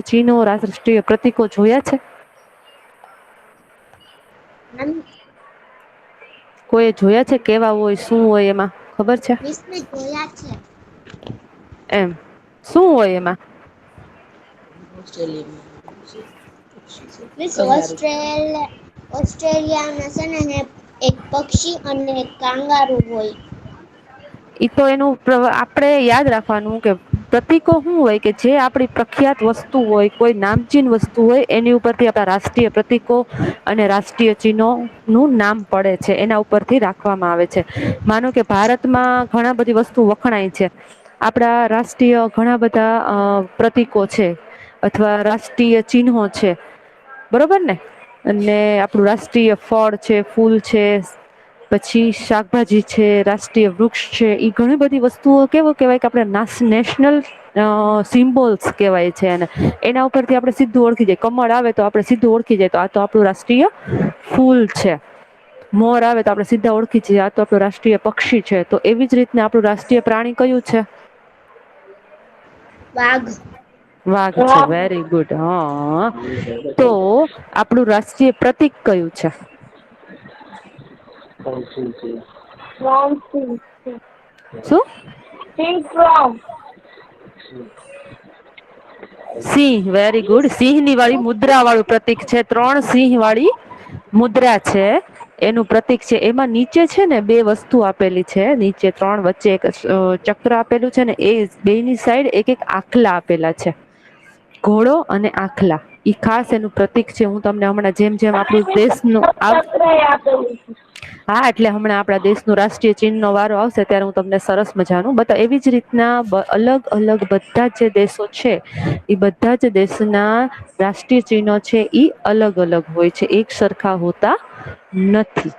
ચિહ્નો, રાષ્ટ્રીય પ્રતિકો જોયા છે? કોઈ જોયા છે? કેવા હોય, શું હોય એમાં ખબર છે? જોયા છે. એમ શું હોય એમાં? ઓસ્ટ્રેલિયામાં છે ને એક પક્ષી અને એક કાંગારું હોય. તો એનું આપડે યાદ રાખવાનું કે પ્રતિકો શું હોય કે જે આપણી પ્રખ્યાત વસ્તુ હોય, કોઈ નામચીન વસ્તુ હોય એની ઉપરથી આપણા રાષ્ટ્રીય પ્રતિકો અને રાષ્ટ્રીય ચિહ્નો નું નામ પડે છે, એના ઉપરથી રાખવામાં આવે છે. માનો કે ભારતમાં ઘણા બધી વસ્તુ વખણાય છે. આપડા રાષ્ટ્રીય ઘણા બધા પ્રતિકો છે. અથવા રાષ્ટ્રીય ચિહ્નો છે. બરોબર ને? અને આપણું રાષ્ટ્રીય ફળ છે, ફૂલ છે. પછી શાકભાજી છે, રાષ્ટ્રીય વૃક્ષ છે, ઈ ઘણી બધી વસ્તુઓ કેવું કેવાય કે આપણે નેશનલ સિમ્બોલ્સ કેહેવાય છે એને. એના ઉપરથી આપણે સીધું ઓળખી જાય. કમળ આવે તો આપણે સીધું ઓળખી જાય તો આ તો આપણું રાષ્ટ્રીય ફૂલ છે. મોર આવે તો આપણે સીધા ઓળખી જઈએ આ તો આપણું રાષ્ટ્રીય પક્ષી છે. તો એવી જ રીતના આપણું રાષ્ટ્રીય પ્રાણી કયું છે? વાઘ. વાઘ છે. Very good. હા તો આપણું રાષ્ટ્રીય પ્રતીક કયું છે? શું? સિંહ. Very good. સિંહની વાળી મુદ્રા વાળું પ્રતિક છે. 3 સિંહ વાળી મુદ્રા છે. એનું પ્રતિક છે. એમાં નીચે છે ને 2 વસ્તુ આપેલી છે. નીચે 3 વચ્ચે એક ચક્ર આપેલું છે ને એ 2ની સાઈડ એક એક આખલા આપેલા છે. ઘોડો અને આખલા ઈ ખાસ એનું પ્રતિક છે. હું તમને હમણાં જેમ જેમ આપણું દેશનું હા એટલે હમણાં આપણા દેશનું રાષ્ટ્રીય ચિહ્નનો વારો આવશે ત્યારે હું તમને સરસ મજાનું બતાવીશ. એવી જ રીતના અલગ અલગ બધા જે દેશો છે એ બધા જ દેશના રાષ્ટ્રીય ચિહ્નો છે ઈ અલગ અલગ હોય છે. એક સરખા હોતા નથી.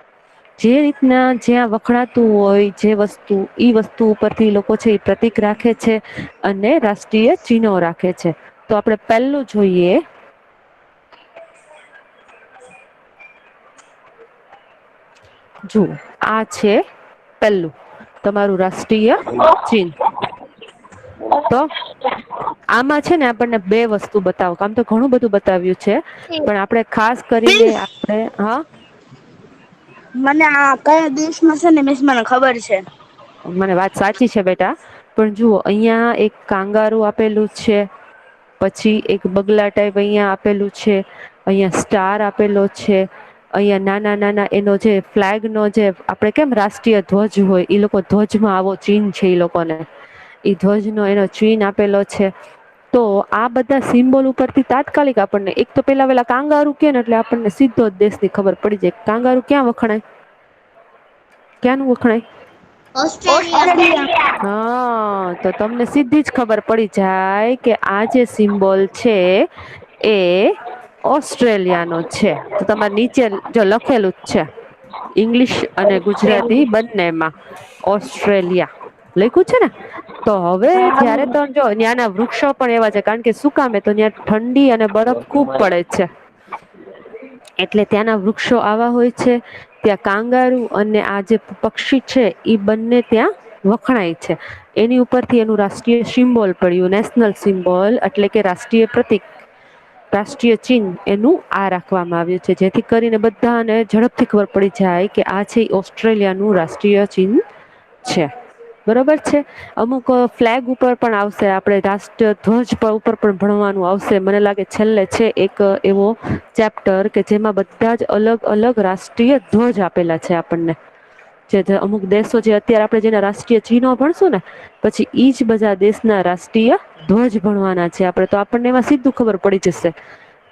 જે રીતના જ્યાં વખણાતું હોય જે વસ્તુ ઈ વસ્તુ ઉપરથી લોકો છે એ પ્રતિક રાખે છે અને રાષ્ટ્રીય ચિહ્નો રાખે છે. તો આપણે પહેલું જોઈએ જુઓ આ છે પહેલું તમારું રાષ્ટ્રીય ચિહ્ન. તો આમાં છે ને આપણને 2 વસ્તુ બતાવો. આમ તો ઘણું બધું બતાવ્યું છે પણ આપણે ખાસ કરીને આપણે હા મને આ કયા દેશમાં છે ને મને ખબર છે. મને વાત સાચી છે બેટા. પણ જુઓ અહિયાં એક કાંગારું આપેલું છે. પછી એક બગલા ટાઈપ અહિયાં આપેલું છે. અહિયાં સ્ટાર આપેલો છે. અહિયાં નાના નાના એનો જે ફ્લેગ નો જે આપડે કેમ રાષ્ટ્રીય ધ્વજ હોય ઈ લોકો ધ્વજમાં આવો ચીન છે ઈ લોકોને ઈ ધ્વજ નો એનો ચીન આપેલો છે. તો આ બધા સિમ્બોલ ઉપરથી તાત્કાલિક આપણને એક તો પેલા કાંગારું કે ને એટલે આપણને સીધો જ દેશની ખબર પડી જાય. કાંગારું ક્યાં વખણાય? ક્યાંનું વખણાય? ઓસ્ટ્રેલિયા. હા તો તમને સીધી જ ખબર પડી જાય કે આ જે સિમ્બોલ છે એ ઓસ્ટ્રેલિયા નો છે. તો તમારે નીચે જો લખેલું જ છે. ઇંગ્લિશ અને ગુજરાતી બંનેમાં ઓસ્ટ્રેલિયા લખ્યું છે ને. તો હવે જયારે તો જો ત્યાંના વૃક્ષો પણ એવા છે કારણ કે શું કામે તો ત્યાં ઠંડી અને બરફ ખુબ પડે છે. એટલે ત્યાંના વૃક્ષો આવા હોય છે. ત્યાં કાંગારું અને આ જે પક્ષી છે ઈ બંને ત્યાં વખણાય છે. એની ઉપરથી એનું રાષ્ટ્રીય સિમ્બોલ પડ્યું નેશનલ સિમ્બોલ એટલે કે રાષ્ટ્રીય પ્રતિક રાષ્ટ્રીય ચિહ્ન એનું આ રાખવામાં આવ્યું છે જેથી કરીને બધાને ઝડપથી ખબર પડી જાય કે આ છે ઓસ્ટ્રેલિયા નું રાષ્ટ્રીય ચિહ્ન છે. બરોબર છે. અમુક ફ્લેગ ઉપર પણ આવશે આપણે રાષ્ટ્ર ધ્વજ ઉપર પણ ભણવાનું આવશે મને લાગે છેલ્લે છે એક એવો ચેપ્ટર કે જેમાં બધા જ અલગ અલગ રાષ્ટ્રીય ધ્વજ આપેલા છે આપણને. જે અમુક દેશો જે અત્યારે આપણે જેના રાષ્ટ્રીય ચિહ્નો ભણશું ને પછી ઈજ બધા દેશના રાષ્ટ્રીય ધ્વજ ભણવાના છે આપડે તો આપણને એમાં સીધું ખબર પડી જશે.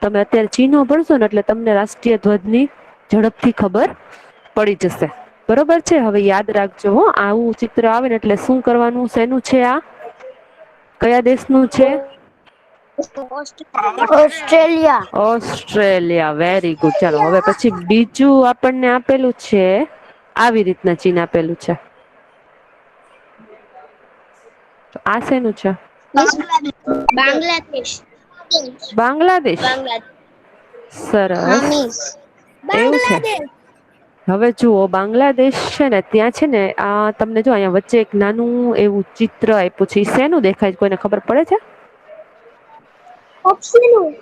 તમે અત્યારે ચીનો ભણશો ને એટલે તમને રાષ્ટ્રીય ધ્વજની ઝડપથી ખબર પડી જશે. બરોબર છે. હવે યાદ રાખજો આવું ચિત્ર આવે ને એટલે શું કરવાનું શેનું છે આ કયા દેશનું છે? ઓસ્ટ્રેલિયા. Australia very good. ચાલો હવે પછી બીજું આપણને આપેલું છે આવી રીતના ચીન આપેલું છે. તો આ શેનું છે? બાંગ્લાદેશ. બાંગ્લાદેશ હા સરસ મિસ એવું છે. બાંગ્લાદેશ. હવે જુઓ બાંગ્લાદેશ છે ને ત્યાં છે ને આ તમને જો અહીંયા વચ્ચે એક નાનું એવું ચિત્ર આપ્યું છે શેનું દેખાય કોઈને ખબર પડે છે? પક્ષીનું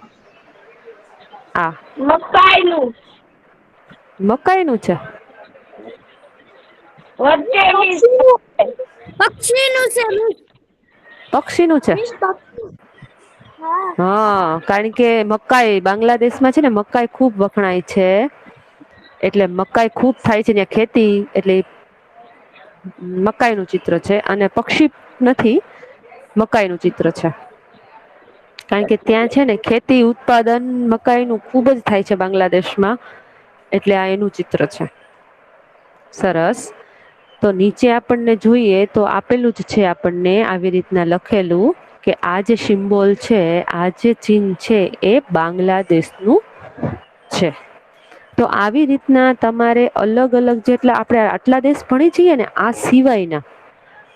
આ મકાઈનું મકાઈનું છે. પક્ષીનું છે. પક્ષીનું છે. હા, કારણ કે મકાઈ બાંગ્લાદેશમાં છે ને મકાઈ ખુબ વખણાય છે. એટલે મકાઈ ખુબ થાય છે ત્યાં ખેતી એટલે મકાઈનું ચિત્ર છે અને પક્ષી નથી મકાઈનું ચિત્ર છે. કારણ કે ત્યાં છે ને ખેતી ઉત્પાદન મકાઈનું ખુબ જ થાય છે બાંગ્લાદેશમાં. એટલે આ એનું ચિત્ર છે. સરસ. તો નીચે આપણને જોઈએ તો આપેલું જ છે આપણને આવી રીતના લખેલું કે આ જે સિમ્બોલ છે આ જે ચીન છે એ બાંગ્લાદેશનું છે. તો આવી રીતના તમારે અલગ અલગ જેટલા આપણે આટલા દેશ ભણી છીએ ને આ સિવાયના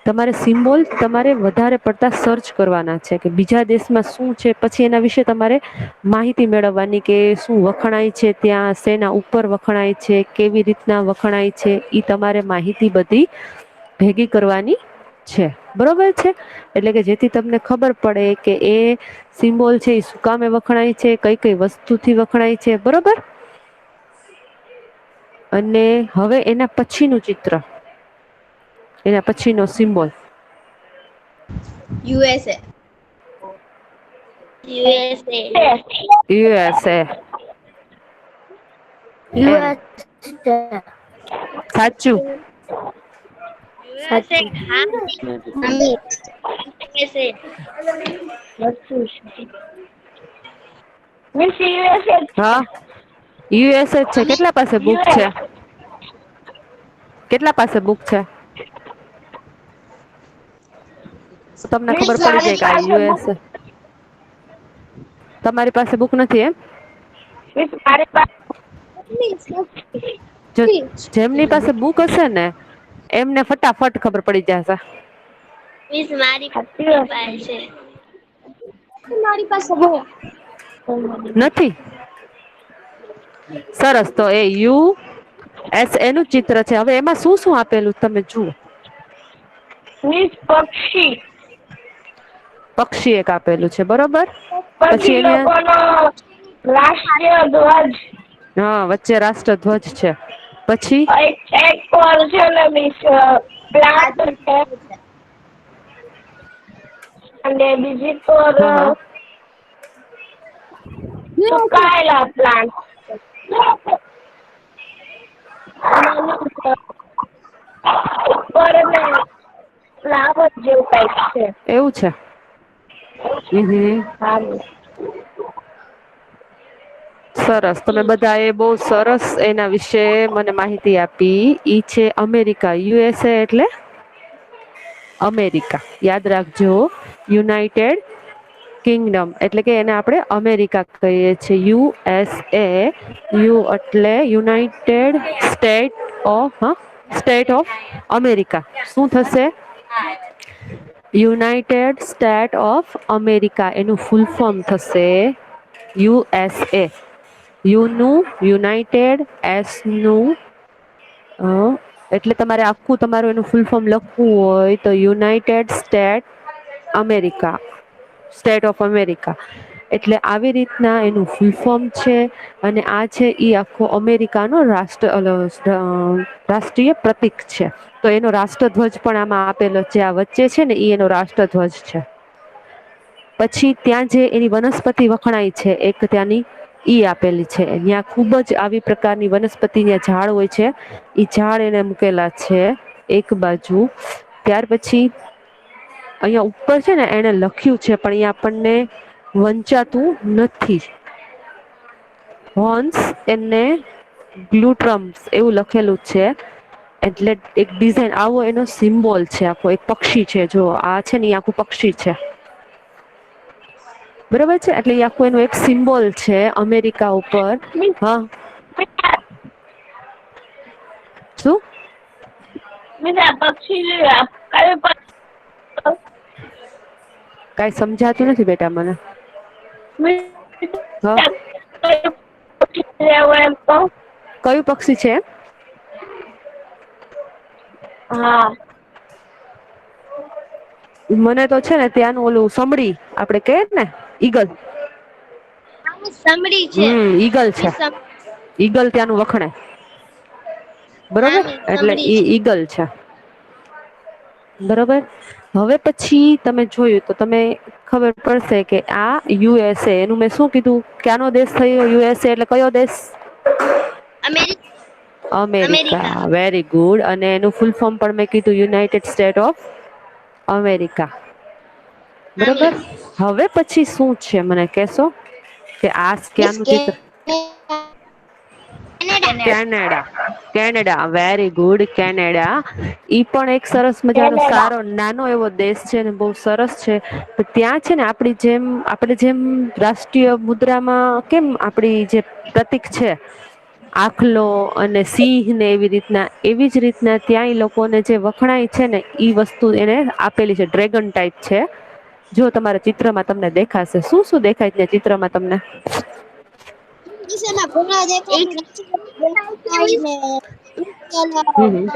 તમારે સિમ્બોલ તમારે વધારે પડતા સર્ચ કરવાના છે કે બીજા દેશમાં શું છે પછી એના વિશે તમારે માહિતી મેળવવાની કે શું વખણાય છે ત્યાં શેના ઉપર વખણાય છે કેવી રીતના વખણાય છે ઈ તમારે માહિતી બધી ભેગી કરવાની છે બરોબર છે એટલે કે જેથી તમને ખબર પડે કે એ સિમ્બોલ છે એ સુકામે વખણાય છે કઈ કઈ વસ્તુથી વખણાય છે બરોબર. અને હવે એના પછીનું ચિત્ર એના પછી નો સિમ્બોલ USA USA USA એમ સાચું હા યુએસ જ છે કેટલા પાસે બુક છે કેટલા પાસે બુક છે તો તમને ખબર પડી જાય કે આ યુએસ તમારી પાસે બુક નથી એમ જો જેમની પાસે બુક હશે ને એમને ફટાફટ ખબર પડી જશે મિસ મારી પાસે છે મારી પાસે નથી સરસ તો એ યુ એસ એનું ચિત્ર છે હવે એમાં શું શું આપેલું તમે જુઓ પક્ષી પક્ષી એક આપેલું છે બરોબર પછી એને લોકોનો રાષ્ટ્રીય ધ્વજ હા વચ્ચે રાષ્ટ્રધ્વજ છે પછી એક પર છે ને મિસ પ્લાન્ટ છે અને બીજી પર હા હા સુકાયેલા પ્લાન્ટ ફ્લાવર જેવું કઈક છે એવું છે હા સરસ તમે બધા એ બહુ સરસ એના વિશે મને માહિતી આપી ઈ છે અમેરિકા યુએસએ એટલે અમેરિકા યાદ રાખજો યુનાઇટેડ કિંગડમ એટલે કે એને આપણે અમેરિકા કહીએ છીએ યુએસ એ યુ એટલે યુનાઈટેડ સ્ટેટ ઓફ અમેરિકા શું થશે યુનાઇટેડ સ્ટેટ ઓફ અમેરિકા એનું ફૂલ ફોર્મ થશે યુએસએ યુનું યુનાઇટેડ એસ નું એટલે તમારે આખું તમારું એનું ફૂલ ફોર્મ લખવું હોય તો United America state of America એટલે આવી રીતના એનું ફૂલ ફોર્મ છે અને આ છે ઈ આખો અમેરિકાનો રાષ્ટ્રીય પ્રતીક છે તો એનો રાષ્ટ્રધ્વજ પણ આમાં આપેલો છે આ વચ્ચે છે ને એ એનો રાષ્ટ્રધ્વજ છે પછી ત્યાં જે એની વનસ્પતિ વખણાય છે એક ત્યાંની ઈ આપેલી છે ત્યાં ખુબ જ આવી પ્રકારની વનસ્પતિ ઝાડ હોય છે ઈ ઝાડ એને મૂકેલા છે એક બાજુ ત્યાર પછી અહિયાં ઉપર છે ને એને લખ્યું છે પણ અહીંયા આપણને વંચાતું નથી હોન્સ એને ગ્લુટ્રમ્સ એવું લખેલું છે એટલે એક ડિઝાઇન આવો એનો સિમ્બોલ છે આખો એક પક્ષી છે જો આ છે ને આખું પક્ષી છે બરોબર છે એટલે એ આખું એનું એક સિમ્બોલ છે અમેરિકા ઉપર હા શું પક્ષી કઈ સમજાતું નથી બેટા મને હા કયું પક્ષી છે હા મને તો છે ને ત્યાંનું ઓલું સમડી આપડે કે ને ઈગલ સમડી છે. ઈગલ છે. ઈગલ ત્યાંનું વખણે. હા બરોબર મિસ એટલે સમડી ઈ છે. ઈગલ છે. બરોબર હવે પછી તમે જોયું તો તમે ખબર પડશે કે આ યુએસએ એનું મેં શું કીધું ક્યાનો દેશ થયો યુએસએ એટલે કયો દેશ? અમેરિકા. અમેરિકા વેરી ગુડ અને એનું ફૂલ ફોર્મ પણ મેં કીધું યુનાઈટેડ સ્ટેટ ઓફ અમેરિકા. હા બરોબર મિસ. હવે પછી શું છે મને કેશો કે આ મિસ ક્યાંનું ચિત્ર Canada Canada very good Canada ઈ પણ એક સરસ મજાનો સારો નાનો એવો દેશ છે ને બહુ સરસ છે ત્યાં છે ને આપડી જેમ રાષ્ટ્રીય મુદ્રામાં કેમ આપડી જે પ્રતિક છે આખલો અને સિંહ ને એવી જ રીતના ત્યાંય લોકોને જે વખણાય છે ને ઈ વસ્તુ એને આપેલી છે ડ્રેગન ટાઈપ છે. જો તમારા ચિત્રમાં તમને દેખાશે શું શું દેખાય છે ચિત્રમાં તમને? ઘોડા હમ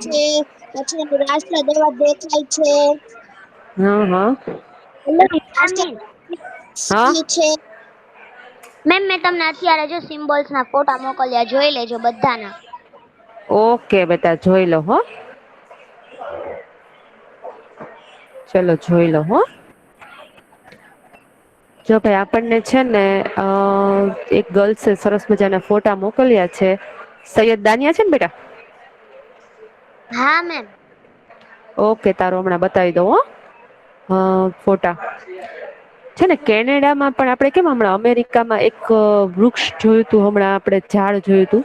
છે પછી એનું રાષ્ટ્ર દેવત દેખાય છે. હા હા. હા છે. મેમ મેં તમને અત્યારે જો સિમ્બોલ્સ ના ફોટા મોકલ્યા જોઈ લેજો બધાના. ઓકે બેટા જોઈ લો હો. ચલો જોઈ લો હો. જો ભાઈ આપણને છે ને એક ગર્લ્સે સરસ મજાના ફોટા મોકલ્યા છે. સૈયદ દાનિયા છે ને બેટા? હા મેમ. ઓકે તારો હમણાં બતાવી દઉં હો ફોટા. છે ને કેનેડામાં પણ આપડે કેમ હમણાં અમેરિકામાં એક વૃક્ષ જોયું તું હમણાં આપડે ઝાડ જોયું તું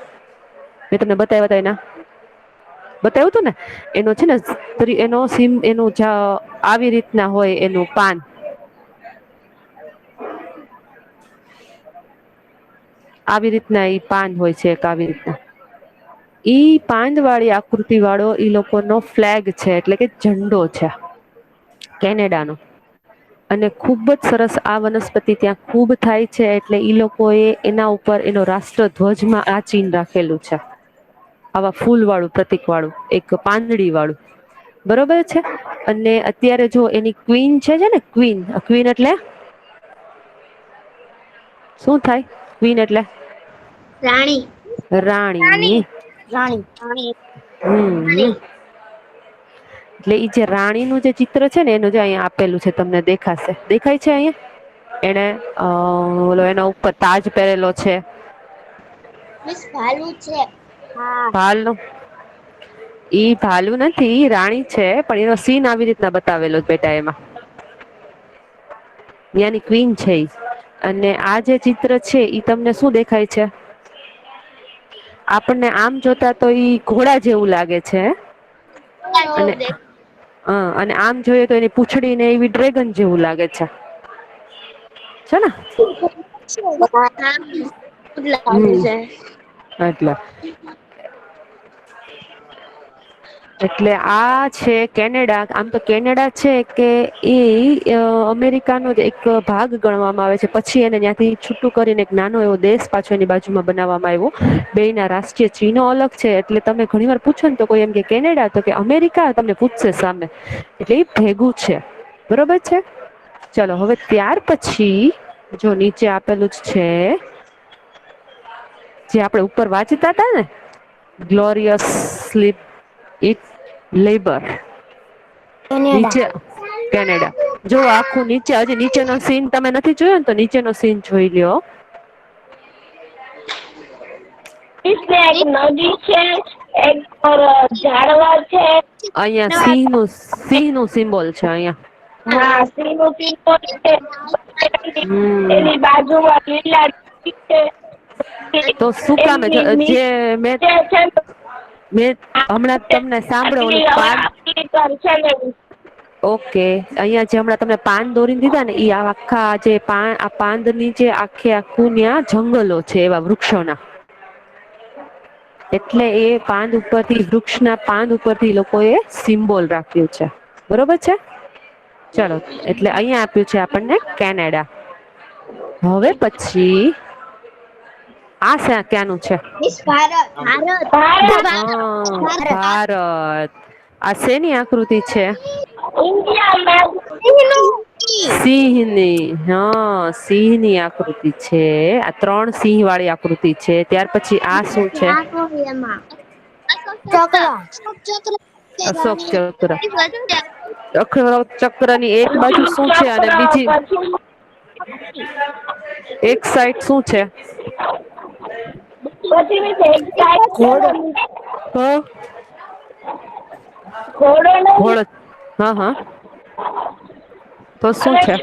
મેં તમને બતાવ્યા હતા એના બતાવ્યું તું ને એનો છે ને એનું આવી રીતના હોય એનું પાન આવી રીતના ઈ પાન હોય છે એક આવી રીતના ઈ પાંદ વાળી આકૃતિ વાળો ઈ લોકોનો ફ્લેગ છે એટલે કે ઝંડો છે. કેનેડા નો. અને ખુબ જ સરસ આ વનસ્પતિ ત્યાં ખૂબ થાય છે એટલે ઈ લોકો એ એના ઉપર એનો રાષ્ટ્ર ધ્વજમાં આ ચીન રાખેલું છે. આવા ફૂલ વાળું પ્રતિક વાળું એક પાંદડી વાળું. બરોબર છે અને અત્યારે જો એની ક્વીન છે ને ક્વીન એટલે શું થાય ક્વીન એટલે? રાણી. રાણી. રાણી. હમ. એટલે ઈ જે રાણીનું જે ચિત્ર છે ને એનું જે અહીંયા આપેલું છે તમને દેખાશે દેખાય છે અહિયાં? એને એના ઉપર તાજ પહેરેલો છે. મિસ ભાલુ છે. હા. ભાલુ ઈ ભાલુ નથી રાણી છે પણ એનો સીન આવી રીતના બતાવેલો બેટા એમાં. યાની ક્વીન છે અને આ જે ચિત્ર છે ઈ તમને શું દેખાય છે? આપણને આમ જોતા તો ઈ ઘોડા જેવું લાગે છે. અને અને આમ જોઈએ તો એની પૂંછડી ને એવી ડ્રેગન જેવું લાગે છે. છે ને? એટલે એટલે આ છે કેનેડા આમ તો કેનેડા છે કે એ અમેરિકાનો જ એક ભાગ ગણવામાં આવે છે પછી એને ત્યાંથી છૂટું કરીને એક નાનો એવો દેશ પાછો એની બાજુમાં બનાવવામાં આવ્યો બે ના રાષ્ટ્રીય ચિહ્નો અલગ છે એટલે તમે ઘણી વાર પૂછો ને તો કોઈ એમ કે કેનેડા તો કે અમેરિકા તમને પૂછશે સામે એટલે એ ભેગું છે બરોબર છે. ચલો હવે ત્યાર પછી જો નીચે આપેલું જ છે. જે આપડે ઉપર વાંચતા હતા ને ગ્લોરિયસ સ્લીપ ઇટ લેબર નીચે કેનેડા જો આખું નીચે હજી નીચેનો સીન તમે નથી જોયો ને તો નીચેનો સીન જોઈ લ્યો. એક નદી છે એક ઝાડવા છે. અહિયાં સિંહ નું સિમ્બોલ છે અહિયાં. હા સિંહનું સિમ્બોલ છે હમ એની બાજુમાં લીલા છે. તો શું કામ એમની જે નીચે છે મેં હમણાં તમને સાંભળો ઓલું પાન ઓકે અહિયાં જે હમણાં તમને પાન દોરીને દીધા ને ઈ આખા જે પાંદ ની જે આખે આખું ન્યા જંગલો છે એવા વૃક્ષોના એટલે એ પાંદ ઉપરથી વૃક્ષના પાંદ ઉપરથી લોકો એ સિમ્બોલ રાખ્યું છે. બરોબર છે ચલો એટલે અહિયાં આપ્યું છે આપણને કેનેડા હવે પછી આ ક્યાંનું છે? ભારત આ શેની આકૃતિ છે? ઇન્ડિયા સિંહની, હા સિંહની આકૃતિ છે. આ 3 સિંહ વાળી આકૃતિ છે. ત્યાર પછી આ શું છે? અશોક ચક્ર. અશોક ચક્રની એક બાજુ શું છે અને બીજી એક સાઈડ શું છે? ઘોડો હ ઘોડો નહીં. ઘોડો. હા હા. તો શું અને છે?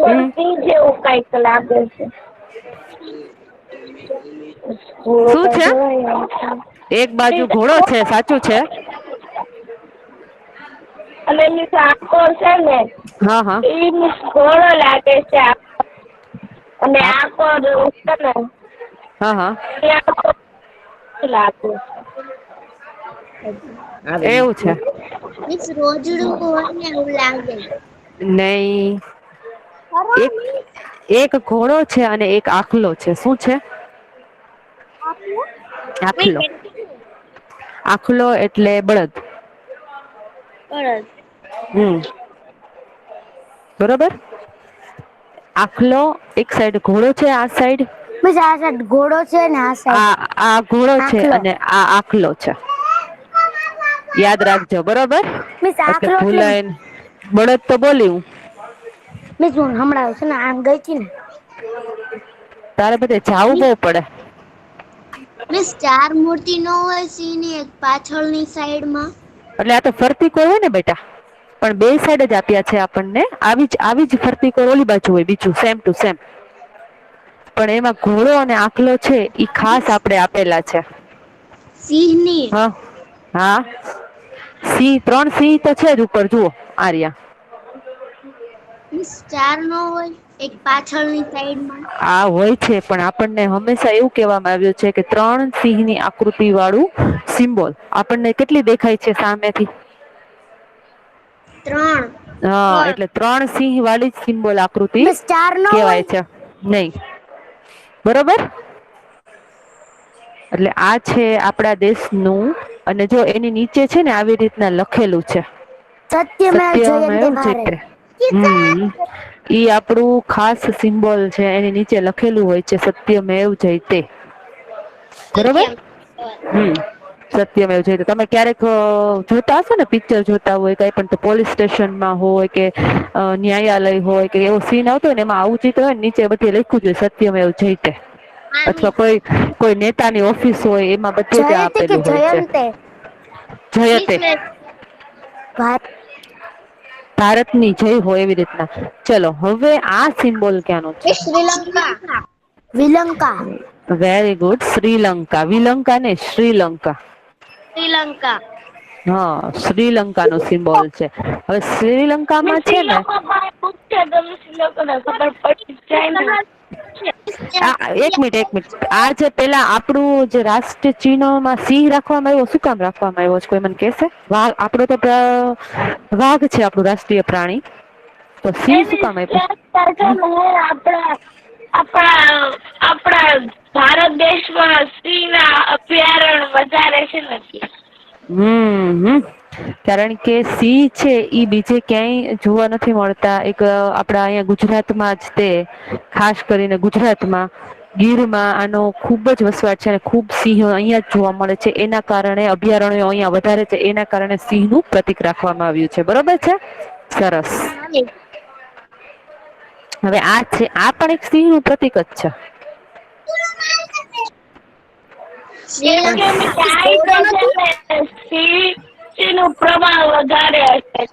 હમ સિંહ જેવું કઈક લાગે છે. ઘોડો શું તો છે? જોવાય એક બાજુ ઘોડો છે, સાચું છે. અને એની આંખો છે ને હા હા એ ઘોડો લાગે છે. અને આંખો છે ને હા હા. લાગે એવું છે. મિસ રોજડું હોય ને એવું લાગે. નઈ. એક ઘોડો છે અને એક આખલો છે. શું છે? આખલો. આખલો એટલે બળદ. બળદ. હમ. બરોબર. આખલો એક સાઈડ ઘોડો છે. આ સાઈડ બસ આ સાઈડ ઘોડો છે ને આ સાઈડ આ ઘોડો છે આખલો. અને આ આખલો છે. યાદ રાખજો બરોબર. મિસ એટલે આખલો ભૂલાય બળદ તો બોલી હું. મેં જો હમણાં છે ને આમ ગઈ હતી ને તારે બધે જાવું બહુ પડે. મિસ 4 મૂર્તિ ન હોય સિંહની એક પાછળની સાઈડમાં. એટલે આ તો ફરતી કોર હોય ને બેટા. પણ 2 સાઈડ જ આપ્યા છે આપણને. આવી જ ફરતી કોર ઓલી બાજુ હોય બીજું સેમ ટુ સેમ. પણ એમાં ઘોડો અને આખલો છે ઈ ખાસ આપડે આપેલા છે. સિંહની. હા હા. સિંહ 3 સિંહ તો છે જ ઉપર જુઓ આર્યા. મિસ 4 નો હોય એક પાછળની સાઈડમાં. આ હોય છે પણ આપણને હંમેશા એવું કહેવામાં આવ્યું છે કે 3 સિંહની આકૃતિ વાળું સિમ્બોલ આપણને કેટલી દેખાય છે સામેથી? 3. હા એટલે 3 સિંહ વાળી જ સિમ્બોલ આકૃતિ બસ 4 નો કેવાય હોય છે. નહી બરોબર. એટલે આ છે આપડા દેશનું અને જો એની નીચે છે ને આવી રીતના લખેલું છે. સત્યમેવ જયતે સત્યમેવ ભારત. જયતે. ઈ આપડું ખાસ સિમ્બોલ છે એની નીચે લખેલું હોય છે સત્યમેવ જયતે. બરોબર. સત્યમ. સત્યમેવ જયતે. તમે ક્યારેક જોતા હશો ને પિક્ચર જોતા હોય કઈ પણ પોલીસ સ્ટેશનમાં હોય કે ન્યાયાલય હોય કે એવો સીન આવતો હોય ને એમાં આવું ચિત્ર હોય ને નીચે બધે લખું જોય સત્યમેવ જયતે. હા અથવા મિસ. કોઈ નેતાની ઓફિસ હોય એમાં બધે જ જયતે કે આપેલું હોય છે. જયંતે જયતે. મિસ મેં ભારત. ભારતની જય હોય એવી રીતના. ચલો હવે આ સિમ્બોલ ક્યાંનો છે? શ્રીલંકા. વિલંકા. Very good. શ્રીલંકા. વિલંકા ને શ્રીલંકા. શ્રીલંકા. હા શ્રીલંકા નો સિમ્બોલ છે. હવે શ્રીલંકામાં છે ને એક મિનિટ. આ જે પેલા આપણું જે રાષ્ટ્રીય ચિહ્નોમાં સિંહ રાખવામાં આવ્યો શું કામ રાખવામાં આવ્યો છે કોઈ મને કેશે? આપડો તો વાઘ છે આપણું રાષ્ટ્રીય પ્રાણી. તો સિંહ શું કામ આપ્યું? આપણા ભારત દેશમાં સિંહ ના અભયારણ્ય વધારે છે ને. કારણ કે સિંહ છે ઈ બીજે ક્યાંય જોવા નથી મળતા એક આપડા અહીંયા ગુજરાતમાં જ તે ખાસ કરીને ગુજરાતમાં ગીરમાં આનો ખુબ જ વસવાટ છે અને ખુબ સિંહ અહિયાં જ જોવા મળે છે એના કારણે અભયારણ્યો અહિયાં વધારે છે એના કારણે સિંહ નું પ્રતિક રાખવામાં આવ્યું છે બરોબર છે. સરસ. હા મિસ. હવે આ છે આ પણ એક સિંહ નું પ્રતિક જ છે. શ્રીલંકા મિસ ઘોડો નથી સિંહ નું પ્રમાણ વધારે હશે.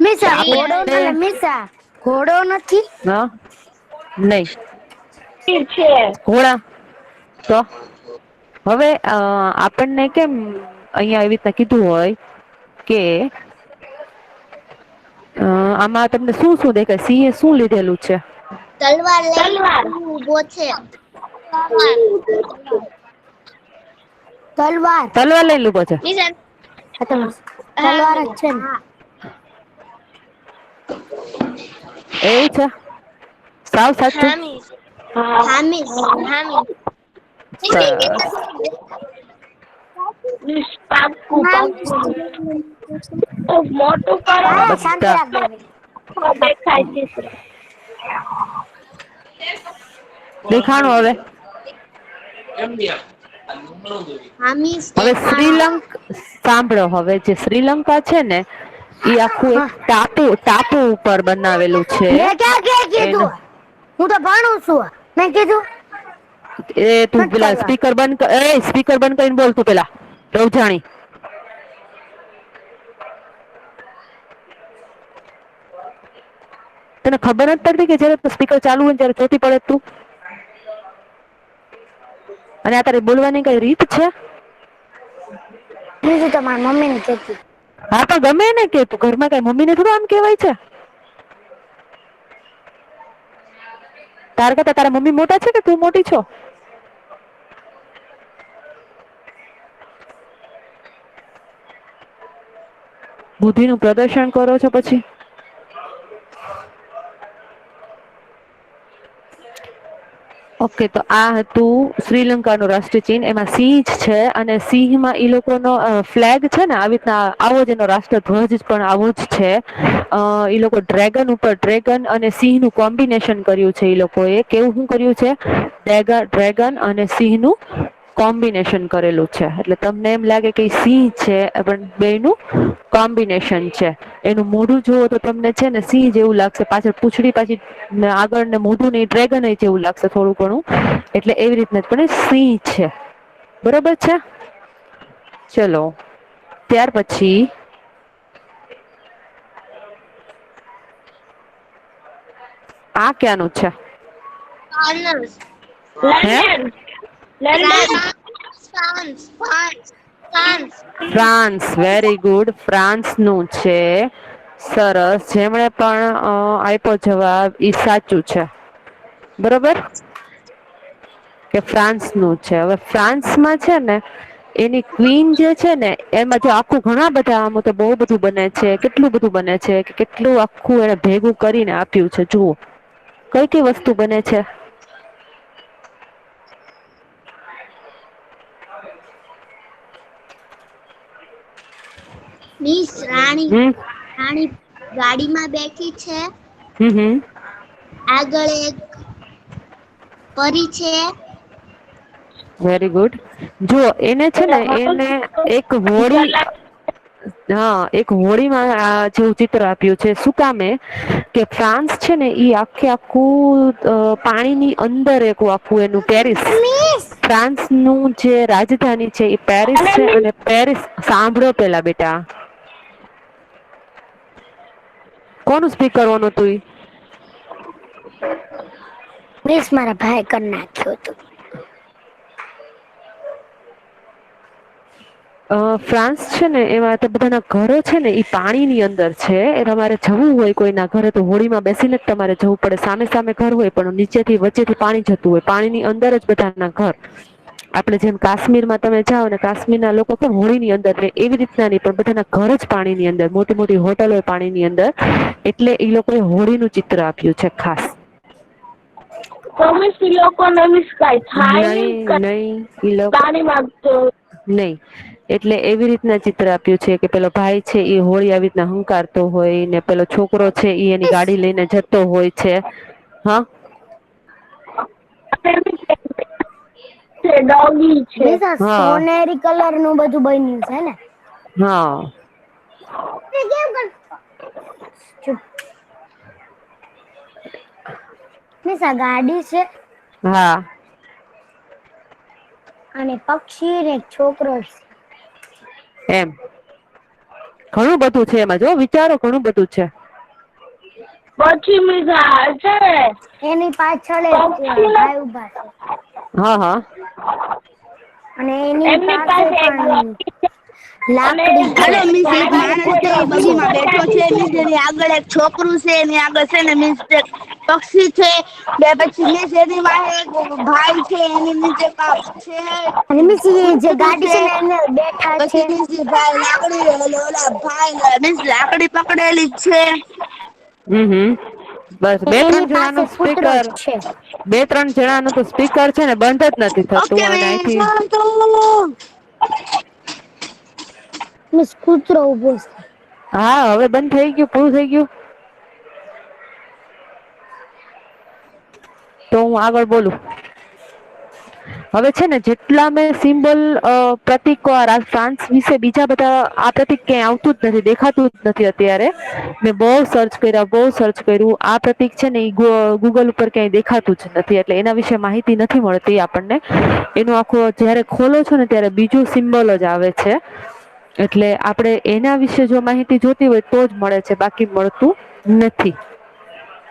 મીસા ઘોડો આપણે મીસા ઘોડો નથી. હા નહી. છે. ઘોડા તો હવે આપણને કેમ અહિયાં એવી રીતના કીધું હોય કે આમાં તમને શું શું દેખાય સિંહએ શું લીધેલું છે? તલવાર લઈને તલવાર સિંહ ઉભો છે. તલવાર. તલવાર લઈને ઉભો છે મિસ હા તલવાર જ મિસ છે ને. હા. એવું છે સાવ સાચું. હા મિસ હા મિસ હા મિસ. સરસ. મિસ પાક્કું પાક્કું. મોટું કરો. હા શાંતિ બધા રાખ 2 મિનિટ. દેખાય ચિત્ર. દેખાણું હવે. હા મિસ હવે દેખાણો. સાંભળો, હવે જે શ્રીલંકા છે ને એ આખું એક હા ટાપુ ઉપર બનાવેલું છે. મેં ક્યાં એનું કીધું? હું તો ભણું છું. મેં કીધું તું નથી પેલા કરવા. સ્પીકર બંધ કરીને બોલ તું પેલા રવજાણી. તને ખબર નથી પડતી કે જયારે સ્પીકર ચાલુ હોય ત્યારે ચોટી પડે તું? અને આ તારી બોલવાની કઈ રીત છે? બીજું તો મારી મમ્મીને કહેતી. હા પણ ગમે ને કે તું ઘરમાં કઈ મમ્મીને થોડું આમ કહેવાય છે. તારા કરતા તારા મમ્મી મોટા છે કે તું મોટી છો? બુદ્ધિનું પ્રદર્શન કરો છો પછી. ઓકે, તો આ હતું શ્રીલંકાનું રાષ્ટ્રીય ચિહ્ન. એમાં સિંહ છે અને સિંહમાં ઈ લોકોનો ફ્લેગ છે ને આવી રીતના આવો જ એનો રાષ્ટ્રધ્વજ પણ આવો જ છે. ઈ લોકો ડ્રેગન અને સિંહનું કોમ્બિનેશન કર્યું છે. ઈ લોકોએ કેવું શું કર્યું છે? ડ્રેગન અને સિંહનું કોમ્બિનેશન કરેલું છે. એટલે તમને એમ લાગે કે સિંહ છે પણ બેયનું કોમ્બિનેશન છે. એનું મોઢું જુઓ તો તમને છે ને સિંહ જેવું લાગશે, પાછળ પૂંછડી પાછી આગળ ને મોઢું ને ડ્રેગન જેવું લાગશે થોડું ઘણું. એટલે એવી રીતના પણ સિંહ છે. બરોબર છે. ચલો ત્યાર પછી આ ક્યાંનું છે? હે London. London. France. Very good. France નું છે. સરસ. જેમણે પણ આપ્યો જવાબ ઈ સાચું છે. બરોબર કે ફ્રાન્સ નું છે. હવે ફ્રાન્સમાં છે ને એની ક્વીન જે છે ને એમાં જો આખું ઘણા બધા આમ તો બહુ બધું બને છે. કેટલું બધું બને છે કે કેટલું આખું એને ભેગું કરીને આપ્યું છે. જુઓ કઈ કઈ વસ્તુ બને છે. મિસ રાણી હમ રાણી ગાડીમાં બેઠી છે. હમ. આગળ એક પરી છે. Very good. જો એને છે ને એને એક હોળી એક હોળીમાં જેવું ચિત્ર આપ્યું છે. શું કામે કે ફ્રાન્સ છે ને ઈ આખું પાણીની અંદર આખું એનું પેરિસ મિસ ફ્રાન્સ નું જે રાજધાની છે એ પેરિસ છે. અને પેરિસ સાંભળો પેલા બેટા. કોનું સ્પીકર ઓન હતું ઈ? મિસ મારા ભાઈ કરી નાખ્યું હતું. ફ્રાન્સ છે ને એમાં બધાના ઘરો છે ને એ પાણીની અંદર છે. એ તમારે જવું હોય કોઈના ઘરે તો હોળીમાં બેસીને જ તમારે જવું પડે. સામે સામે ઘર હોય પણ નીચેથી વચ્ચેથી પાણી જતું હોય. પાણીની અંદર જ બધાના ઘર. આપણે જેમ કાશ્મીરમાં તમે જાઓ ને કાશ્મીરના લોકો પણ હોળીની અંદર રહે એવી રીતના નહીં, પણ બધાના ઘર જ પાણીની અંદર, મોટી મોટી હોટલ હોય પાણીની અંદર. એટલે ઈ લોકોએ હોળીનું ચિત્ર આપ્યું છે ખાસ. તો લોકોને કઈ થાય નહીં નહીં ઈ લોકો પાણીમાં નહીં. એટલે એવી રીતના ચિત્ર આપ્યું છે કે પેલો ભાઈ છે એ હોળી આવી રીતના હંકારતો હોય ને પેલો છોકરો છે ઈ એની ગાડી લઈને જતો હોય છે. હા ડોગી છે. મિસ આ હા સોનેરી કલર નું બધું બન્યું છે ને. હા. ચૂપ. મિસ આ ગાડી છે. હા. અને પક્ષી ને એક છોકરો છે. એમ ઘણું બધું છે એમાં. જો વિચારો ઘણું બધું છે. પછી મીઠા છે. એની પાછળ એક ભાઈ ઉભા છે. હા હા. અને એની એમની પાસે એક પણ ડોગી છે અને લાકડી છે. હાલો મિસ, એક માણસ છે એ બગીમાં બેઠો છે. મિસ એની આગળ એક છોકરું છે. એની આગળ છે ને મિસ પક્ષી છે. બે પછી મિસ એની વાહે એક ભાઈ છે. એની નીચે કાપ છે. અને મિસ જે કૂતરું ગાડી છે ને એને બેઠા છે. પછી મિસ ભાઈ લાકડી ઓલા ભાઈ મિસ લાકડી પકડેલી છે. બસ બે એની ત્રણ પાસે જણાનું કૂતરો સ્પીકર છે. બે ત્રણ જણાનું તો સ્પીકર છે ને બંધ જ નથી ઓકે થતું. અને મિસ અહીંથી મિસ કૂતરો ઉભો છે. હા હવે બંધ થઈ ગયું, પૂરું થઈ ગયું. તો હું આગળ બોલું. હવે છે ને જેટલા મેં સિમ્બોલ પ્રતિકો ફ્રાન્સ વિશે બીજા બધા આ પ્રતિક ક્યાંય આવતું જ નથી, દેખાતું જ નથી અત્યારે. મેં બહુ સર્ચ કર્યું. આ પ્રતિક છે ને એ ગૂગલ ઉપર ક્યાંય દેખાતું જ નથી, એટલે એના વિશે માહિતી નથી મળતી આપણને. એનું આખું જયારે ખોલો છો ને ત્યારે બીજું સિમ્બોલ જ આવે છે. એટલે આપણે એના વિશે જો માહિતી જોતી હોય તો જ મળે છે, બાકી મળતું નથી.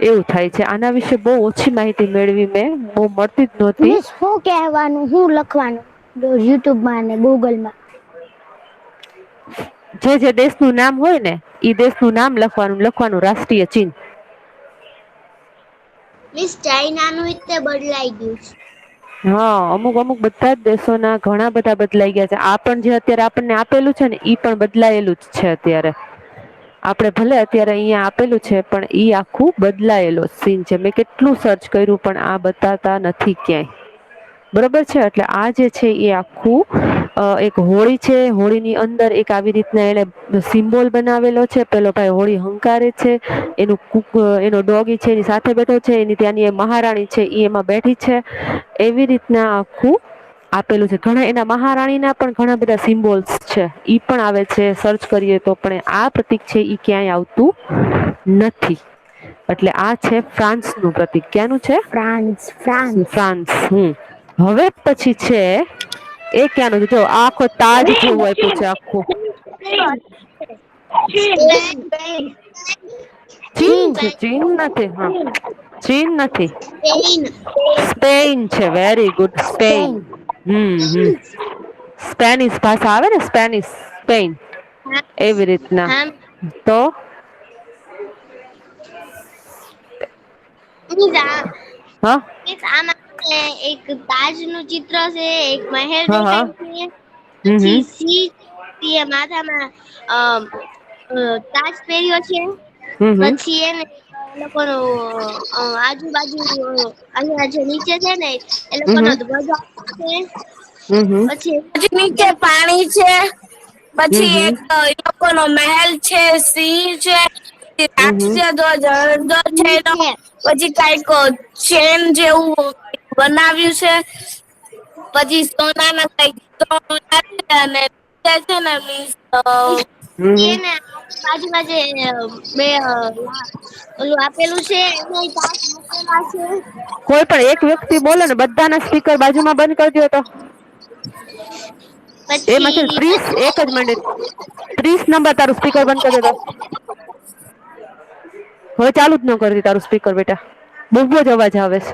એવું થાય છે. આના વિશે બહુ ઓછી માહિતી મેળવી મેં, બહુ મળતી જ નહોતી. મિસ શું કહેવાનું, શું લખવાનું યુટ્યુબમાં અને ગૂગલમાં? જે દેશનું નામ હોય ને એ દેશનું નામ લખવાનું રાષ્ટ્રીય ચિહ્ન. મિસ ચાઇનાનું તે બદલાઈ ગયું છે. હા, અમુક બધા જ દેશોના ઘણા બધા બદલાઈ ગયા છે. આ પણ જે અત્યારે આપણને આપેલું છે ને ઈ પણ બદલાયેલું જ છે અત્યારે. આપણે ભલે અત્યારે અહીંયા આપેલું છે પણ ઈ આખું બદલાયેલો સીન છે. મેં કેટલું સર્ચ કર્યું પણ આ બતાવતા નથી ક્યાંય. બરોબર છે. એટલે આ જે છે એ આખું એક હોળી છે. હોળીની અંદર એક આવી રીતના એને સિમ્બોલ બનાવેલો છે. પેલો ભાઈ હોળી હંકારે છે, એનો ડોગી છે એની સાથે બેઠો છે, એની ત્યાંની મહારાણી છે એ એમાં બેઠી છે. એવી રીતના આખું આપેલું છે. ઘણા એના મહારાણીના પણ ઘણા બધા સિમ્બોલ્સ છે, ઈ પણ આવે છે. સર્ચ કરીએ તો પણ આ પ્રતિક છે ઈ ક્યાંય આવતું નથી. એટલે આ છે ફ્રાન્સનું પ્રતિક. ક્યાંનું છે? ફ્રાન્સ. ફ્રાન્સ. હવે પછી છે એ ક્યાંનું છે? જો આ આખો તાજ જેવું આપ્યું છે આખું. ચીન છે. ચીન નથી. હા, ચીન નથી. સ્પેન છે. Very good. સ્પેન. સ્પેનિશ ભાષા આવે ને, સ્પેન એવી રીતના. તો હા એક તાજનું ચિત્ર છે, એક મહેલ હા હા દેખાય છે, પછી સિંહ માથામાં તાજ પહેર્યો છે. પછી એને લોકોનું આજુબાજુ અહીંયા જે નીચે છે ને એ લોકોનો ધ્વજ છે. પછી નીચે પાણી છે, પછી એક એ લોકોનો મહેલ છે, સિંહ છે, રાષ્ટ્રીય ધ્વજ અડધો છે એનો, નીચે પછી કઈક ચેન જેવું બનાવ્યું છે. પછી સોનાના કઈક અને છે ને એને બાજુમાં જે બે ઓલું આપેલું છે એમાંય તાજ મૂકેલા છે. કોઈ પણ એક વ્યક્તિ બોલે ને બધાના સ્પીકર બાજુમાં બંધ કરી દો તો. એમાં છે પછી 30, એક જ મિનિટ, 30 નંબર તારું સ્પીકર બંધ કરી દે તો. હવે ચાલુ જ ન કરતી તારું સ્પીકર બેટા, બહુ જ અવાજ આવે છે.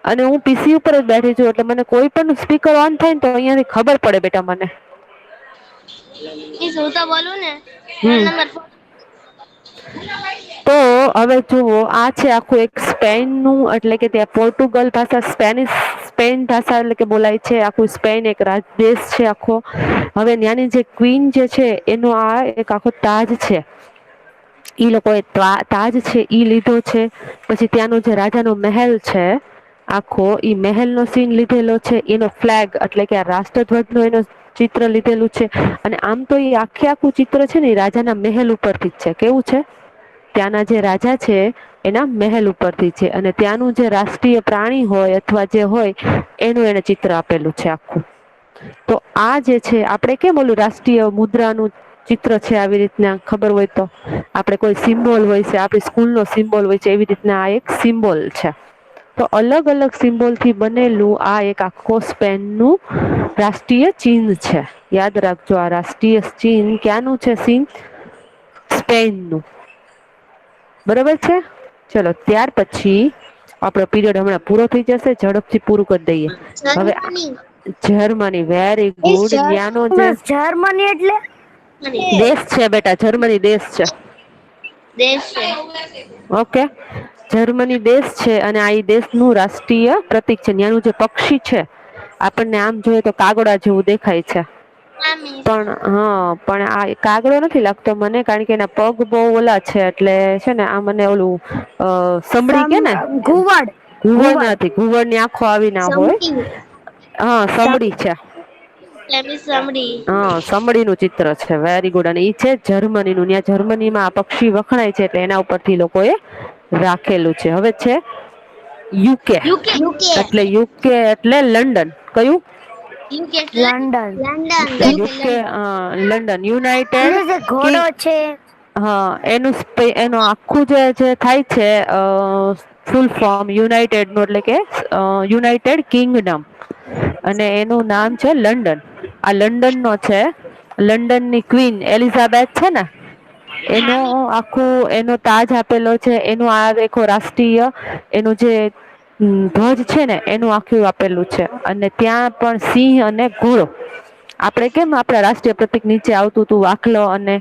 અને હું પીસી ઉપર જ બેઠી છું એટલે મને કોઈ પણ સ્પીકર ઓન થાય ને તો અહીંયાથી ખબર પડે બેટા મને. હું તો બોલું ને હમ નંબર તો હવે જુઓ આ છે આખું એક સ્પેનનું, એટલે કે ત્યાં પોર્ટુગલ ભાષા સ્પેન ભાષા એટલે કે બોલાય છે. આખું સ્પેન એક દેશ છે આખો. હવે ત્યાંની જે ક્વીન જે છે એનો આ એક આખો તાજ છે. ઈ લોકોએ તાજ છે ઈ લીધો છે. પછી ત્યાંનો જે રાજાનો મહેલ છે આખો, ઈ મહેલનો સીન લીધેલો છે. એનો ફ્લેગ એટલે કે આ રાષ્ટ્રધ્વજનો એનો ચિત્ર લીધેલું છે. અને આમ તો એ આખું ચિત્ર છે ને એ રાજાના મહેલ ઉપરથી જ છે. કેવું છે? ત્યાંના જે રાજા છે એના મહેલ ઉપરથી છે. અને ત્યાંનું જે રાષ્ટ્રીય પ્રાણી હોય અથવા જે હોય એનું એને ચિત્ર આપેલું છે આખું. તો આ જે છે આપણે કેમ ઓલું રાષ્ટ્રીય મુદ્રાનું ચિત્ર છે આવી રીતના ખબર હોય તો, આપણે કોઈ સિમ્બોલ હોય છે, આપણી સ્કૂલનો સિમ્બોલ હોય છે, એવી રીતના આ એક સિમ્બોલ છે. તો અલગ અલગ સિમ્બોલથી બનેલું આ એક આખો સ્પેનનું રાષ્ટ્રીય ચિહ્ન છે. યાદ રાખજો આ રાષ્ટ્રીય ચિહ્ન ક્યાંનું છે? સ્પેનનું. બરોબર છે. ચલો ત્યાર પછી આપણો પીરિયડ હમણાં પૂરો થઈ જશે. ઝડપથી પૂરું કરી દઈએ. હવે જર્મની જર્મની. Very good. ન્યાનો જે જર્મની એટલે દેશ છે બેટા, જર્મની દેશ છે. દેશ છે. ઓકે. જર્મની દેશ છે અને આ દેશનું રાષ્ટ્રીય પ્રતીક છે. ત્યાંનું જે પક્ષી છે આપણને આમ જોઈએ તો કાગડા જેવું દેખાય છે. પણ પણ આ કાગડો નથી લાગતો મને, કારણ કે એના પગ બહુ ઓલા છે. એટલે છે ને આ મને ઓલું સમડી કે ને ઘુવડ નથી. ઘુવડની આંખો આવી ના હોય. સમથિંગ હા, સમડી છે. સમડી. હા, સમડીનું ચિત્ર છે. Very good. અને ઈ છે જર્મનીનું. ત્યાં જર્મનીમાં આ પક્ષી વખણાય છે એટલે એના ઉપરથી લોકોએ રાખેલું છે. હવે છે યુકે. યુકે એટલે યુકે એટલે લંડન. કયું? યુકે એટલે London. London. UK London. United એનો જે ઘોડો છે. હા, એનું આખું જે થાય છે ફૂલ ફોર્મ યુનાઇટેડ નું એટલે કે યુનાઇટેડ કિંગડમ. અને એનું નામ છે લંડન. આ લંડન નો છે. લંડન ની ક્વીન એલિઝાબેથ છે ને, એનો આખું એનો તાજ આપેલો છે. એનું આ દેખો રાષ્ટ્રીય એનું જે ધ્વજ છે ને એનું આખું આપેલું છે. અને ત્યાં પણ સિંહ અને ઘોડો, આપડે કેમ આપડા રાષ્ટ્રીય પ્રતિક નીચે આવતું હતું વાઘલો અને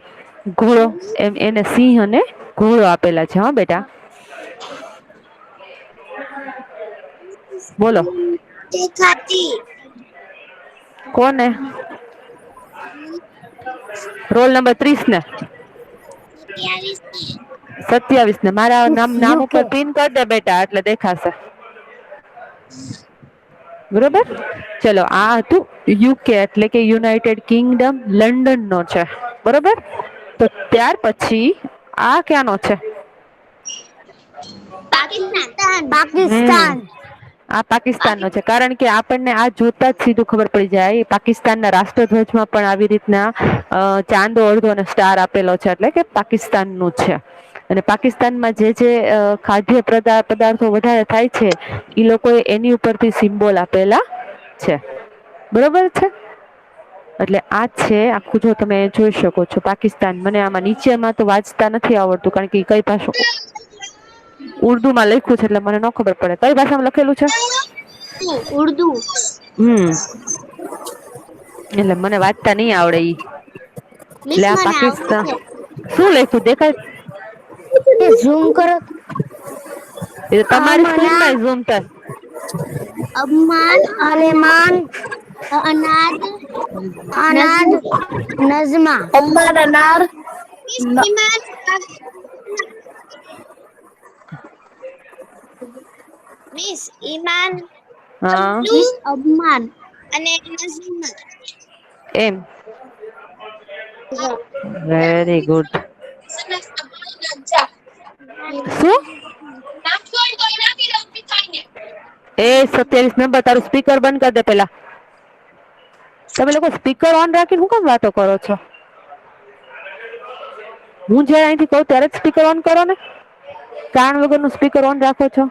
ઘોડો, એમ એને સિંહ અને ઘોડો આપેલા છે. હા બેટા. બોલો. દેખાતી. કોને? રોલ નંબર 30 ને 27 ને મારા નામ ઉપર યુકે. પિન કરી દે બેટા, એટલે દેખાશે. બરોબર. ચલો, આ હતું યુકે એટલે કે યુનાઇટેડ કિંગડમ. લંડન નો છે. બરોબર. તો ત્યાર પછી આ ક્યાંનો છે? પાકિસ્તાન. પાકિસ્તાન. આ પાકિસ્તાન નો છે. કારણ કે આપણને આ જોતા જ સીધું ખબર પડી જાય. પાકિસ્તાનના રાષ્ટ્રધ્વજમાં પણ આવી રીતના ચાંદો અડધો અને સ્ટાર આપેલો છે. એટલે કે પાકિસ્તાન નું છે. અને પાકિસ્તાનમાં જે ખાદ્ય પદાર્થો વધારે થાય છે ઈ લોકો એની ઉપરથી સિમ્બોલ આપેલા છે. બરોબર છે. એટલે આ છે આખું. જો તમે જોઈ શકો છો પાકિસ્તાન. મને આમાં નીચેમાં તો વાંચતા નથી આવડતું, કારણ કે કઈ ભાષા ઉર્દુ માં લખ્યું છે એટલે મને ન ખબર પડે. કઈ ભાષામાં લખેલું છે? ઉર્દુ. એટલે મને વાંચતા નઈ આવડે ઈ. મિસ એટલે આ મને આવડે પાકિસ્તાન છે. શું લખ્યું દેખાય? એ ઝૂમ કરો. એ તમારી સ્ક્રીન અમના, માં ઝૂમ થાય. અબમાન, અલેમાન, અનાદ, અનાદ, નજમા. નઝમા. અમ્મા અનાર. ઈમાન. મિસ ઈમાન, હા, મિસ અબમાન અને નઝીમા. એમ. Very good. શું? એ 27 નંબર, તારું સ્પીકર બંધ કર દે પેલા. તમે લોકો સ્પીકર ઓન રાખીને હું કેમ વાતો કરો છો? હું જયારે અહીંથી કઉ ત્યારે જ સ્પીકર ઓન કરો ને. કારણ વગરનું સ્પીકર ઓન રાખો છો.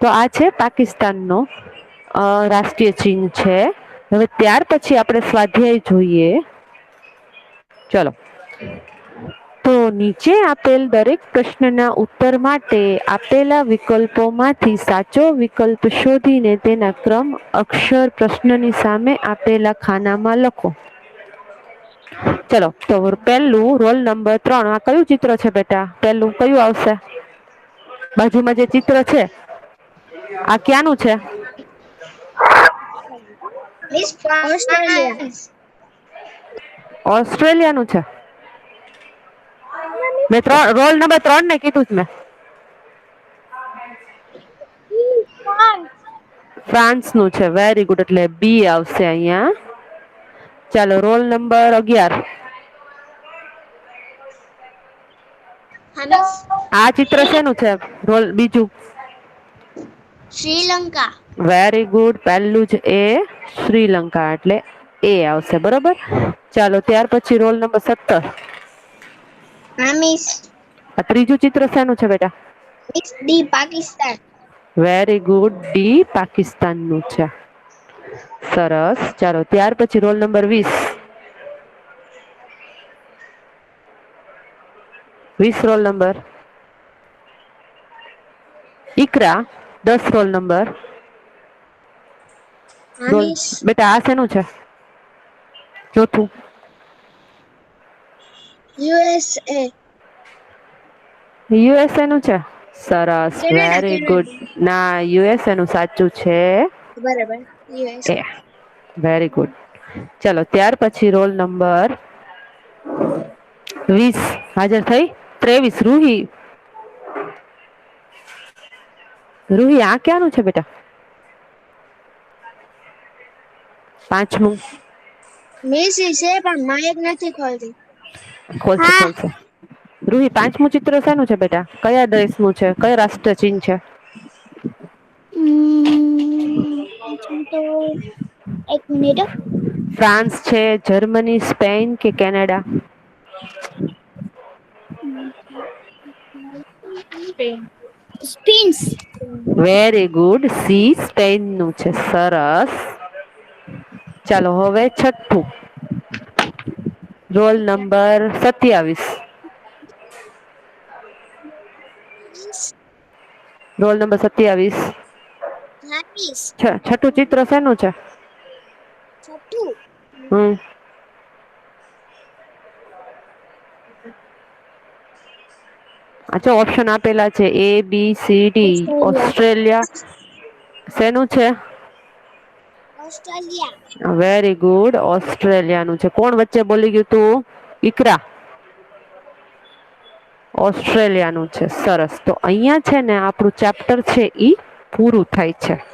તો આ છે પાકિસ્તાન નો રાષ્ટ્રીય ચિહ્ન છે. હવે ત્યાર પછી આપણે સ્વાધ્યાય જોઈએ. ચલો. તો નીચે આપેલ દરેક પ્રશ્નના ઉત્તર માટે આપેલા વિકલ્પોમાંથી સાચો વિકલ્પ શોધીને તેના ક્રમ અક્ષર પ્રશ્નની સામે આપેલા ખાનામાં લખો. ચલો, તો પેલું રોલ નંબર 3. આ કયું ચિત્ર છે બેટા? પેલું કયું આવશે? બાજુમાં જે ચિત્ર છે આ ક્યાંનું છે? Miss Australia. ઓસ્ટ્રેલિયા નું છે. મેં રોલ નંબર 3 ને કીધું જ મેં. ફ્રાન્સ નું છે. Very good. એટલે બી આવશે અહિયાં. ચાલો, રોલ નંબર 11. હા મિસ. આ ચિત્ર શેનું છે? રોલ બીજું. શ્રીલંકા. Very good. પહેલું જ એ શ્રીલંકા એટલે એ આવશે. બરોબર. ચાલો, ત્યાર પછી રોલ નંબર 17. હા મિસ. આ ત્રીજું ચિત્ર શેનું છે બેટા? મિસ ડી પાકિસ્તાન. Very good. ડી પાકિસ્તાન નું છે. સરસ. ચાલો, ત્યાર પછી roll number 20. 20 roll number. Iqra 10 roll number. હા રોલ મિસ. બેટા આ શેનું છે? ચોથું. USA. યુએસએ નું છે. સરસ. Canada very good. કેનેડા. ના, યુએસએ નું સાચું છે. બરાબર. યુએસ. એ વેરી ગુડ. ચલો, ત્યાર પછી રોલ નંબર 20 હાજર થઈ. 23 રૂહી. રૂહી આ ક્યાંનું છે બેટા? પાંચમું. મેસી છે પણ માયક નથી ખોલતી. ખોલશે હા ખોલશે. રૂહી, પાંચમું ચિત્ર શેનું છે બેટા? કયા દેશનું છે? કયા રાષ્ટ્ર ચિહ્ન છે? પાંચમું તો એક મિનિટ. ફ્રાન્સ છે, જર્મની, સ્પેન કે કેનેડા? સ્પિન્સ. Very good. સી સ્પેન નું છે. સરસ. ચાલો હવે છઠ્ઠું. Roll number 27. Roll number 27. Hafiz. છઠ્ઠું ચિત્ર શેનું છે? છઠ્ઠું. હમ. અચ્છા, ઓપ્શન આપેલા છે A B C D. Australia શેનું છે? ઓસ્ટ્રેલિયા. Very good. ઓસ્ટ્રેલિયાનું છે. કોણ વચ્ચે બોલી ગયું તું? ઈકરા. ઓસ્ટ્રેલિયાનું છે. સરસ. તો અહીંયા છે ને આપણું ચેપ્ટર છે ઈ પૂરું થાય છે.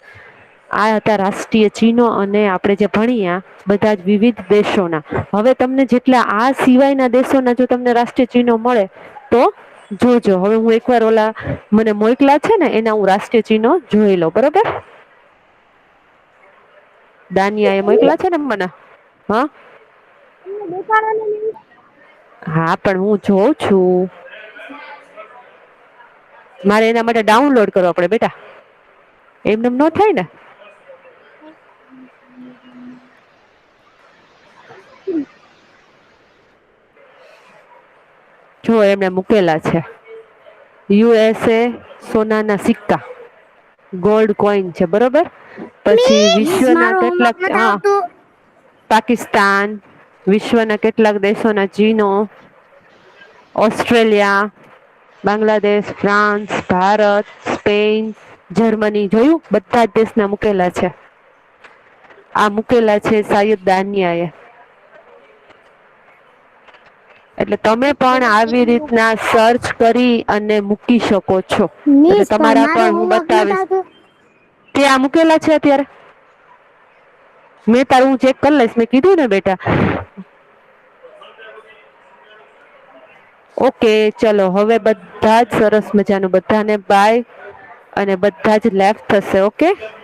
આ હતા રાષ્ટ્રીય ચિહ્નો અને આપણે જે ભણ્યા બધા જ વિવિધ દેશોના. હવે તમને જેટલા આ સિવાયના દેશોના જો તમને રાષ્ટ્રીય ચિહ્નો મળે તો જોજો. હવે હું એકવાર ઓલા મને મોકલા છે ને એના હું રાષ્ટ્રીય ચિહ્નો જોઈ લઉં. બરોબર? દાનિયા એ મોકલા છે ને મને. હા, હા, પણ હું જોઉં છું. મારે એના માટે ડાઉનલોડ કરવા પડે બેટા. એમને એમ ન થાય ને. જો એમને મૂકેલા છે. USA સોનાના સિક્કા, ગોલ્ડ કોઈન છે. બરોબર? પછી મિસ વિશ્વના મારું હોમવર્ક કેટલાક, નથી હા, આવતું. પાકિસ્તાન, વિશ્વના કેટલાક દેશોના ચિહ્નો, Australia, Bangladesh, France, Bharat, Spain, Germany. જોયું? બધા જ દેશના મૂકેલા છે. આ મૂકેલા છે સાયદ દાનિયા એ. એટલે તમે પણ આવી રીતના સર્ચ કરી અને મૂકી શકો છો. એટલે મિસ તમારા મારું પણ હું હોમવર્ક નથી બતાવીશ. આવતું. ત્યાં મૂકેલા છે અત્યારે. મેં તારું હું ચેક કરી લઈશ. મેં કીધું ને બેટા. ઓકે, ચલો હવે બધા જ સરસ મજાનું. બધાને બાય. અને બધા જ લેફ્ટ થશે. ઓકે.